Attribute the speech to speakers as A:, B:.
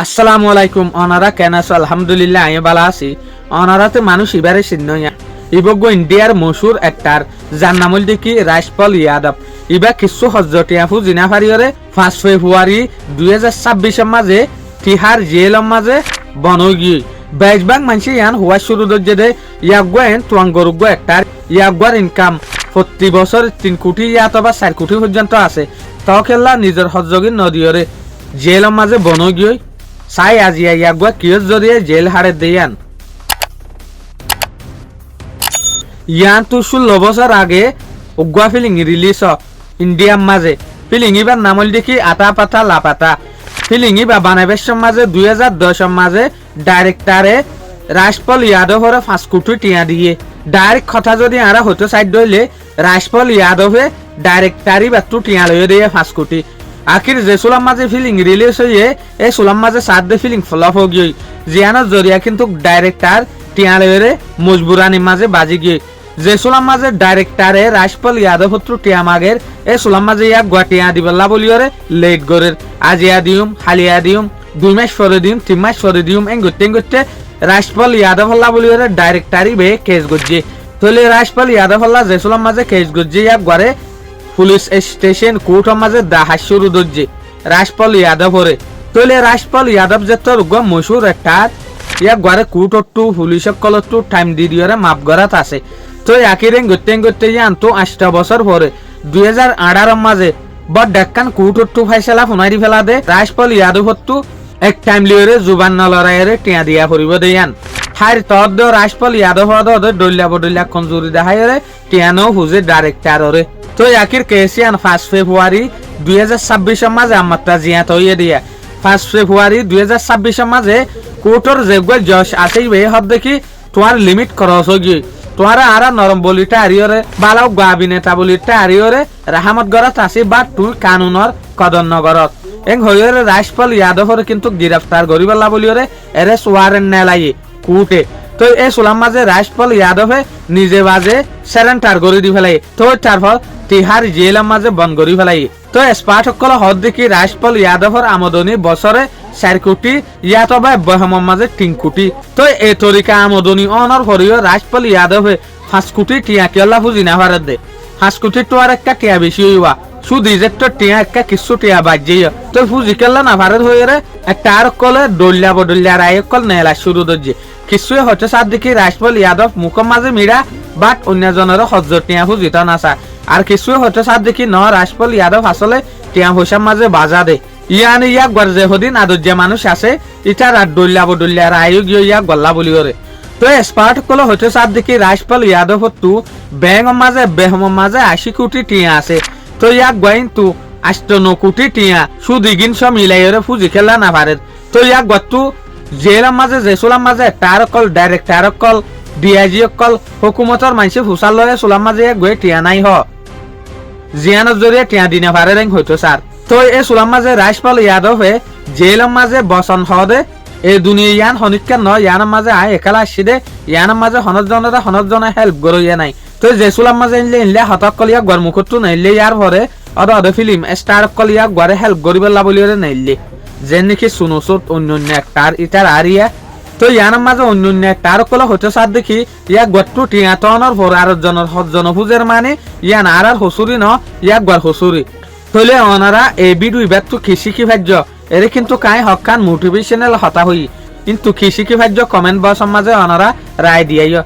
A: আসসালামু আলাইকুম অনারা কেন আছো? আলহামদুলিল্লাহ আমি ভালো আছি। অনারাতে মানুষ এবারে চিহ্নইয়া ইবগ্য ইন্ডিয়ার মশুর একটার যার নাম হল দেখি রাজপাল ইয়াদব। ইবা কিছু হজরটিয়াফু জিনাফারিয়রে 5 ফেব্রুয়ারি 2026 মাঝে তিহার জেলের মাঝে বনগি বেশবাগ মানুষ ইয়ান হওয়া শুরু দর্জে দে ইয়াগুয়েন তুয়াঙ্গরুগ্য একটার ইয়াগুয়ার ইনকাম প্রতি বছর 3 কোটি অথবা 4 কোটি পর্যন্ত আছে। তখেল্লা নিজের হজগির নদীয়রে জেলের মাঝে বনগিয়ে সাই আজিয়া ইয়াগুয়া কিয়স জরিয়ে জেল হারে দেয়ান ইয়ান তো 16 বছর আগে উগুয়া ফিলিং রিলিজ ইন্ডিয়ার মাঝে ফিলিং ইবার নামল দেখি আতা পাতা লাপাতা ফিলিং ইবা বানাবেশর মাঝে 2010 মাঝে ডাইরেক্টরে রাজপাল ইয়াদবরে 5 কোটি টিয়া দিয়ে ডাইরেক্ট কথা যদি আরা হতো সাইড দইলে রাজপাল ইয়াদবে ডাইরেক্টরি বাতু টিয়া লয়ে দিয়ে 5 কোটি। আখির যে সুলাম মাঝে ফিলিং রিলিজ হয়ে এই সুলাম মাঝে সাত দে ফিলিং ফ্লপ হয়ে গিয়ে জিয়ানোর জরিয়া কিন্তু ডাইরেক্টর টিয়ালে মজবুরানি মাঝে বাজি গিয়ে যে সুলাম মাঝে ডাইরেক্টরে রাজপাল ইয়াদব হত্রু টিয়া মাগের এই সুলাম মাঝে ইয়া গুয়াটিয়া দিবল্লা বলিওরে লেট গরের আজিয়া দিউম হালিয়া দিউম 2 মাস পরে দিউম 3 মাস পরে দিউম এঙ্গতে রাজপাল ইয়াদব হল্লা বলিওরে ডাইরেক্টরি বে কেস গজ্জে তলে রাজপাল ইয়াদব হল্লা যে সুলাম মাঝে কেস গজ্জে ইয়া গুয়ারে পুলিশ স্টেশন কোর্টের মাঝে দাহাস শুরু দর্জে রাজপাল ইয়াদব হরে তলে রাজপাল ইয়াদব যে তোর মশুর একটা ইয়া ঘরে কোর্টর টু পুলিশের কলর টু টাইম দি দিয়ে মাপ গড়াত আছে তো একই গতে ইয়ান তো 8 বছর পরে 2018 মাঝে বড় ডেক্কান কোর্টর টু ফাইসলা ফোনাই ফেলা দে রাজপাল ইয়াদব হত্তু এক টাইম লিওরে জুবান না লড়াইরে টিয়া দিয়া পড়িব দেয়ান হার তদ রাজপাল ইয়াদব হদ ডলিয়া কঞ্জুরি দেখাইরে টিয়ানো হুজে ডাইরেক্টররে তো আখির কেসিয়ান 5 ফেব্রুয়ারি 2026 মাঝে আমাত্রা জিয়া তৈয়ে দিয়া 5 ফেব্রুয়ারি 2026 মাঝে কোর্টর যেগুলো জজ আছে বে হব দেখি তোমার লিমিট খরচ হয়ে তোমার আর নরম বলিটা আরিয়রে বালাও গাবিনেতা বলিটা আরিয়রে রাহামত গড়ত আছে বা তুই কানুনর কদর নগরত এং হইরে রাজপাল ইয়াদবরে কিন্তু গ্রেফতার করিবলা বলিওরে এরেস্ট ওয়ারেন্ট নেলাইয়ে কোর্টে তো এই সুলাম মাঝে রাজপাল ইয়াদবে নিজে বাজে সারেন্টার করে দি ফেলাই তো তারপর তিহার জেলের মাঝে বন্ধ করে ফেলাই তো স্পাট সকল হদ দেখি রাজপাল ইয়াদবর আমদনি বছরে 4 কোটি ইয়াতবা বহমর মাঝে 3 কোটি তো এই তরিকা আমদনি অনর হরিও রাজপাল ইয়াদবে 5 কোটি টিয়া কেলা বুঝি না ভারত দে 5 কোটি তো আর একটা টিয়া বেশি হইবা শুধু যে টিয়া একটা কিছু টিয়া বাজে তো বুঝি কেলা না ভারত হয়ে রে একটা আর কলে ডলিয়া রায় কল নেলা শুরু দর্জে কিছুই হচ্ছে সাত দেখি রাজপাল ইয়াদব মুখর মাঝে মিড়া বাট অন্যজনের হজর টিয়া বুঝিত নাসা আর কিছুই হচ্ছে সাত দেখি ন রাজপাল ইয়াদব আসলে টিয়া পয়সার মাঝে বাজা দে ইয়ান ইয়া গর্জে হদিন আদর যে মানুষ আছে ইটার আর ডলিয়া রায় গিয়ে ইয়া গল্লা বলি করে তো স্পার্ট কল হচ্ছে সাত দেখি রাজপাল ইয়াদব তু ব্যাংক মাঝে বেহমর মাঝে 80 কোটি টিয়া আছে তো ইয়াক গাইন তু 8 কোটি টিয়া সুদিগিন সব মিলাইরে ফুজি খেলা না পারে তো ইয়াক গতু জেলের মাঝে জেসুলাম মাঝে তার কল ডাইরেক্টর কল ডিআইজি কল হুকুমতর মানসি ফুসাল লয়ে সুলাম মাঝে গয়ে টিয়া নাই হ জিয়ানোর জরিয়ে টিয়া দিনে পারে রেং হইতো স্যার তো এই সুলাম মাঝে রাজপাল ইয়াদবে জেলের মাঝে বসন হদে এই দুনিয়া ইয়ান হনিকা ন ইয়ানের মাঝে আয় একালা আসি দে ইয়ানের মাঝে হনজনে হেল্প গরইয়া নাই তো জেসুলাম মাঝে ইনলে হতক কল ইয়া গর মুখতু নাইলে ইয়ার ভরে অদ ফিল্ম স্টার কল ইয়া গরে হেল্প গরিবেলা বলিরে নাইলে যে নাকি সুনুসুত অন্য একটার ইটার আরিয়া তো ইয়ানের মাঝে অন্য একটার কল হতে সাত দেখি ইয়া গট্টু টিয়া টনের ভর আর হজন ফুজের মানে ইয়ান আর হসুরি ন ইয়া গর হসুরি তলে অনারা এই ভিডিও ইবাতু কৃষি ভাজ্য এর কিন্তু কাই হকান মোটিভেশনাল হতা হই কিন্তু কৃষি ভাজ্য কমেন্ট বক্সের মাঝে অনারা রায় দিয়াইও